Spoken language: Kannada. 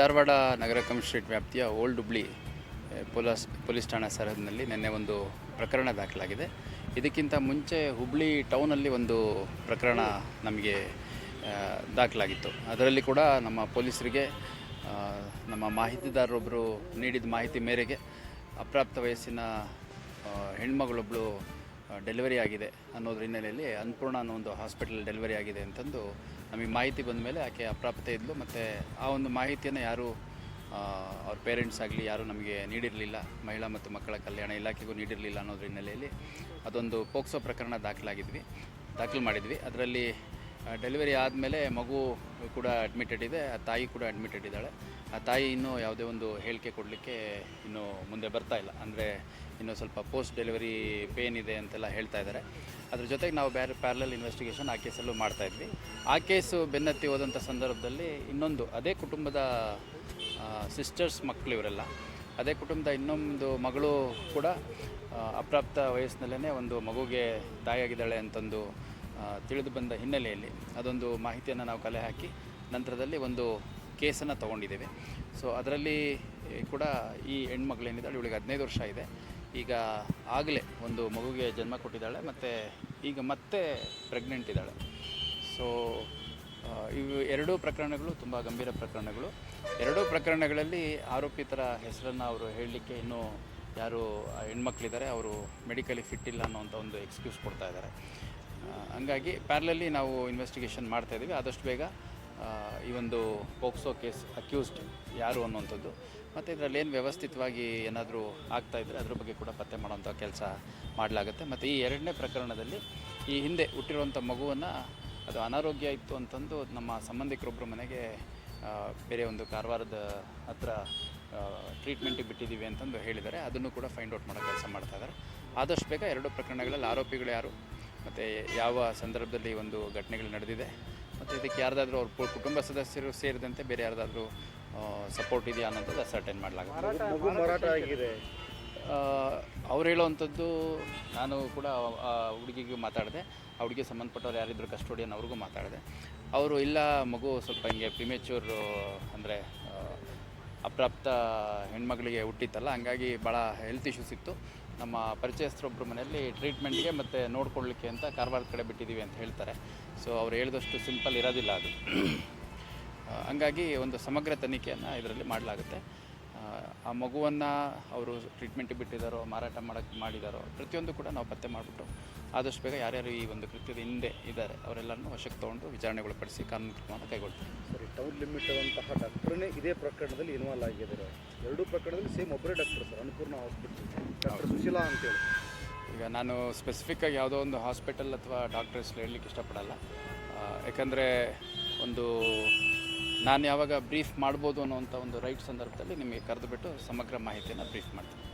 ಧಾರವಾಡ ನಗರ ಕಮಿಷನರೇಟ್ ವ್ಯಾಪ್ತಿಯ ಓಲ್ಡ್ ಹುಬ್ಳಿ ಪೊಲೀಸ್ ಠಾಣಾ ಸರಹದ್ದಿನಲ್ಲಿ ನಿನ್ನೆ ಒಂದು ಪ್ರಕರಣ ದಾಖಲಾಗಿದೆ. ಇದಕ್ಕಿಂತ ಮುಂಚೆ ಹುಬ್ಳಿ ಟೌನಲ್ಲಿ ಒಂದು ಪ್ರಕರಣ ನಮಗೆ ದಾಖಲಾಗಿತ್ತು. ಅದರಲ್ಲಿ ಕೂಡ ನಮ್ಮ ಪೊಲೀಸರಿಗೆ ನಮ್ಮ ಮಾಹಿತಿದಾರರೊಬ್ಬರು ನೀಡಿದ ಮಾಹಿತಿ ಮೇರೆಗೆ ಅಪ್ರಾಪ್ತ ವಯಸ್ಸಿನ ಹೆಣ್ಮಗಳೊಬ್ಬಳು ಡೆಲಿವರಿ ಆಗಿದೆ ಅನ್ನೋದ್ರ ಹಿನ್ನೆಲೆಯಲ್ಲಿ ಅನ್ನಪೂರ್ಣ ಅನ್ನೋ ಒಂದು ಹಾಸ್ಪಿಟಲ್ ಡೆಲಿವರಿ ಆಗಿದೆ ಅಂತಂದು ನಮಗೆ ಮಾಹಿತಿ ಬಂದ ಮೇಲೆ ಆಕೆ ಅಪ್ರಾಪ್ತೆ ಇದ್ಲು. ಮತ್ತು ಆ ಒಂದು ಮಾಹಿತಿಯನ್ನು ಯಾರು ಅವ್ರ ಪೇರೆಂಟ್ಸ್ ಆಗಲಿ ಯಾರೂ ನಮಗೆ ನೀಡಿರಲಿಲ್ಲ, ಮಹಿಳಾ ಮತ್ತು ಮಕ್ಕಳ ಕಲ್ಯಾಣ ಇಲಾಖೆಗೂ ನೀಡಿರಲಿಲ್ಲ ಅನ್ನೋದ್ರ ಹಿನ್ನೆಲೆಯಲ್ಲಿ ಅದೊಂದು ಪೋಕ್ಸೋ ಪ್ರಕರಣ ದಾಖಲು ಮಾಡಿದ್ವಿ. ಅದರಲ್ಲಿ ಡೆಲಿವರಿ ಆದಮೇಲೆ ಮಗು ಕೂಡ ಅಡ್ಮಿಟೆಡ್ ಇದೆ, ಆ ತಾಯಿ ಕೂಡ ಅಡ್ಮಿಟೆಡ್ ಇದ್ದಾಳೆ. ಆ ತಾಯಿ ಇನ್ನೂ ಯಾವುದೇ ಒಂದು ಹೇಳಿಕೆ ಕೊಡಲಿಕ್ಕೆ ಇನ್ನೂ ಮುಂದೆ ಬರ್ತಾ ಇಲ್ಲ. ಅಂದರೆ ಇನ್ನೂ ಸ್ವಲ್ಪ ಪೋಸ್ಟ್ ಡೆಲಿವರಿ ಪೇನ್ ಇದೆ ಅಂತೆಲ್ಲ ಹೇಳ್ತಾ ಇದ್ದಾರೆ. ಅದ್ರ ಜೊತೆಗೆ ನಾವು ಪ್ಯಾರಲಲ್ ಇನ್ವೆಸ್ಟಿಗೇಷನ್ ಆ ಕೇಸಲ್ಲೂ ಮಾಡ್ತಾಯಿದ್ವಿ. ಆ ಕೇಸು ಬೆನ್ನತ್ತಿ ಹೋದಂಥ ಸಂದರ್ಭದಲ್ಲಿ ಇನ್ನೊಂದು ಅದೇ ಕುಟುಂಬದ ಸಿಸ್ಟರ್ಸ್ ಮಕ್ಕಳು ಇವರೆಲ್ಲ, ಅದೇ ಕುಟುಂಬದ ಇನ್ನೊಂದು ಮಗಳು ಕೂಡ ಅಪ್ರಾಪ್ತ ವಯಸ್ಸಿನಲ್ಲೇ ಒಂದು ಮಗುಗೆ ತಾಯಿಯಾಗಿದ್ದಾಳೆ ಅಂತಂದು ತಿಳಿದು ಬಂದ ಹಿನ್ನೆಲೆಯಲ್ಲಿ ಅದೊಂದು ಮಾಹಿತಿಯನ್ನು ನಾವು ಕಲೆ ಹಾಕಿ ನಂತರದಲ್ಲಿ ಒಂದು ಕೇಸನ್ನು ತೊಗೊಂಡಿದ್ದೇವೆ. ಸೊ ಅದರಲ್ಲಿ ಕೂಡ ಈ ಹೆಣ್ಮಗಳೇನಿದ್ದಾಳೆ ಇವಳಿಗೆ 15 ವರ್ಷ ಇದೆ. ಈಗ ಆಗಲೇ ಒಂದು ಮಗುಗೆ ಜನ್ಮ ಕೊಟ್ಟಿದ್ದಾಳೆ ಮತ್ತು ಈಗ ಮತ್ತೆ ಪ್ರೆಗ್ನೆಂಟ್ ಇದ್ದಾಳೆ. ಸೊ ಇವು ಎರಡೂ ಪ್ರಕರಣಗಳು ತುಂಬ ಗಂಭೀರ ಪ್ರಕರಣಗಳು. ಎರಡೂ ಪ್ರಕರಣಗಳಲ್ಲಿ ಆರೋಪಿತರ ಹೆಸರನ್ನು ಅವರು ಹೇಳಲಿಕ್ಕೆ ಇನ್ನೂ ಯಾರು ಹೆಣ್ಮಕ್ಳಿದ್ದಾರೆ ಅವರು ಮೆಡಿಕಲಿ ಫಿಟ್ ಇಲ್ಲ ಅನ್ನೋಂಥ ಒಂದು ಎಕ್ಸ್ಕ್ಯೂಸ್ ಕೊಡ್ತಾ ಇದ್ದಾರೆ. ಹಂಗಾಗಿ ಪ್ಯಾರಲಲ್ಲಿ ನಾವು ಇನ್ವೆಸ್ಟಿಗೇಷನ್ ಮಾಡ್ತಾಯಿದ್ದೀವಿ. ಆದಷ್ಟು ಬೇಗ ಈ ಒಂದು ಪೋಕ್ಸೋ ಕೇಸ್ ಅಕ್ಯೂಸ್ಡ್ ಯಾರು ಅನ್ನುವಂಥದ್ದು ಮತ್ತು ಇದರಲ್ಲಿ ಏನು ವ್ಯವಸ್ಥಿತವಾಗಿ ಏನಾದರೂ ಆಗ್ತಾಯಿದ್ರೆ ಅದ್ರ ಬಗ್ಗೆ ಕೂಡ ಪತ್ತೆ ಮಾಡೋಂಥ ಕೆಲಸ ಮಾಡಲಾಗುತ್ತೆ. ಮತ್ತು ಈ ಎರಡನೇ ಪ್ರಕರಣದಲ್ಲಿ ಈ ಹಿಂದೆ ಹುಟ್ಟಿರುವಂಥ ಮಗುವನ್ನು ಅದು ಅನಾರೋಗ್ಯ ಇತ್ತು ಅಂತಂದು ನಮ್ಮ ಸಂಬಂಧಿಕರೊಬ್ಬರ ಮನೆಗೆ ಬೇರೆ ಒಂದು ಕಾರವಾರದ ಹತ್ರ ಟ್ರೀಟ್ಮೆಂಟಿಗೆ ಬಿಟ್ಟಿದ್ದೀವಿ ಅಂತಂದು ಹೇಳಿದ್ದಾರೆ. ಅದನ್ನು ಕೂಡ ಫೈಂಡ್ ಔಟ್ ಮಾಡೋ ಕೆಲಸ ಮಾಡ್ತಾಯಿದ್ದಾರೆ. ಆದಷ್ಟು ಬೇಗ ಎರಡು ಪ್ರಕರಣಗಳಲ್ಲಿ ಆರೋಪಿಗಳು ಯಾರು ಮತ್ತು ಯಾವ ಸಂದರ್ಭದಲ್ಲಿ ಒಂದು ಘಟನೆಗಳು ನಡೆದಿದೆ ಮತ್ತು ಇದಕ್ಕೆ ಯಾರ್ದಾದ್ರೂ ಅವ್ರ ಕುಟುಂಬ ಸದಸ್ಯರು ಸೇರಿದಂತೆ ಬೇರೆ ಯಾರ್ದಾದ್ರೂ ಸಪೋರ್ಟ್ ಇದೆಯಾ ಅನ್ನೋಂಥದ್ದು ಅಸರ್ಟೈನ್ ಮಾಡಲಾಗುತ್ತೆ. ಅವ್ರು ಹೇಳೋವಂಥದ್ದು ನಾನು ಕೂಡ ಹುಡುಗಿಗೂ ಮಾತಾಡಿದೆ, ಆ ಹುಡುಗಿಗೆ ಸಂಬಂಧಪಟ್ಟವ್ರು ಯಾರಿದ್ರು ಕಸ್ಟೋಡಿಯನ್ ಅವ್ರಿಗೂ ಮಾತಾಡಿದೆ. ಅವರು ಇಲ್ಲ ಮಗು ಸ್ವಲ್ಪ ಹಿಂಗೆ ಪ್ರಿಮೇಚ್ಯೂರ್ ಅಂದರೆ ಅಪ್ರಾಪ್ತ ಹೆಣ್ಮಗಳಿಗೆ ಹುಟ್ಟಿತ್ತಲ್ಲ, ಹಂಗಾಗಿ ಭಾಳ ಹೆಲ್ತ್ ಇಶ್ಯೂಸ್ ಇತ್ತು, ನಮ್ಮ ಪರಿಚಯಸ್ಥರೊಬ್ಬರ ಮನೆಯಲ್ಲಿ ಟ್ರೀಟ್ಮೆಂಟ್ಗೆ ಮತ್ತು ನೋಡ್ಕೊಳ್ಳಿಕ್ಕೆ ಅಂತ ಕಾರವಾರ ಕಡೆ ಬಿಟ್ಟಿದ್ದೀವಿ ಅಂತ ಹೇಳ್ತಾರೆ. ಸೊ ಅವ್ರು ಹೇಳಿದಷ್ಟು ಸಿಂಪಲ್ ಇರೋದಿಲ್ಲ ಅದು. ಹಂಗಾಗಿ ಒಂದು ಸಮಗ್ರ ತನಿಖೆಯನ್ನು ಇದರಲ್ಲಿ ಮಾಡಲಾಗುತ್ತೆ. ಆ ಮಗುವನ್ನು ಅವರು ಟ್ರೀಟ್ಮೆಂಟಿಗೆ ಬಿಟ್ಟಿದ್ದಾರೋ ಮಾರಾಟ ಮಾಡಿದಾರೋ ಪ್ರತಿಯೊಂದು ಕೂಡ ನಾವು ಪತ್ತೆ ಮಾಡಿಬಿಟ್ಟು ಆದಷ್ಟು ಬೇಗ ಯಾರ್ಯಾರು ಈ ಒಂದು ಕೃತ್ಯದ ಹಿಂದೆ ಇದ್ದಾರೆ ಅವರೆಲ್ಲರನ್ನೂ ವಶಕ್ಕೆ ತೊಗೊಂಡು ವಿಚಾರಣೆಗೊಳಪಡಿಸಿ ಕಾನೂನು ಕ್ರಮವನ್ನು ಕೈಗೊಳ್ತೀವಿ. ಸರಿ, ಟೌನ್ ಲಿಮಿಟ್ ಆದಂತಹ ಡಾಕ್ಟ್ರನ್ನೇ ಇದೇ ಪ್ರಕರಣದಲ್ಲಿ ಇನ್ವಾಲ್ವ್ ಆಗಿದ್ದಾರೆ. ಎರಡೂ ಪ್ರಕರಣದಲ್ಲಿ ಸೇಮ್ ಒಬ್ಬರೇ doctor sir, Annapurna hospital doctor Sushila ಅಂತೇಳಿ. ಈಗ ನಾನು ಸ್ಪೆಸಿಫಿಕ್ಕಾಗಿ ಯಾವುದೋ ಒಂದು ಹಾಸ್ಪಿಟಲ್ ಅಥವಾ ಡಾಕ್ಟರ್ ಹೆಸರು ಹೇಳಲಿಕ್ಕೆ ಇಷ್ಟಪಡಲ್ಲ. ಯಾಕಂದರೆ ಒಂದು ನಾನು ಯಾವಾಗ ಬ್ರೀಫ್ ಮಾಡ್ಬೋದು ಅನ್ನೋವಂಥ ಒಂದು ರೈಟ್ ಸಂದರ್ಭದಲ್ಲಿ ನಿಮಗೆ ಕರೆದುಬಿಟ್ಟು ಸಮಗ್ರ ಮಾಹಿತಿಯನ್ನು ಬ್ರೀಫ್ ಮಾಡ್ತೀನಿ.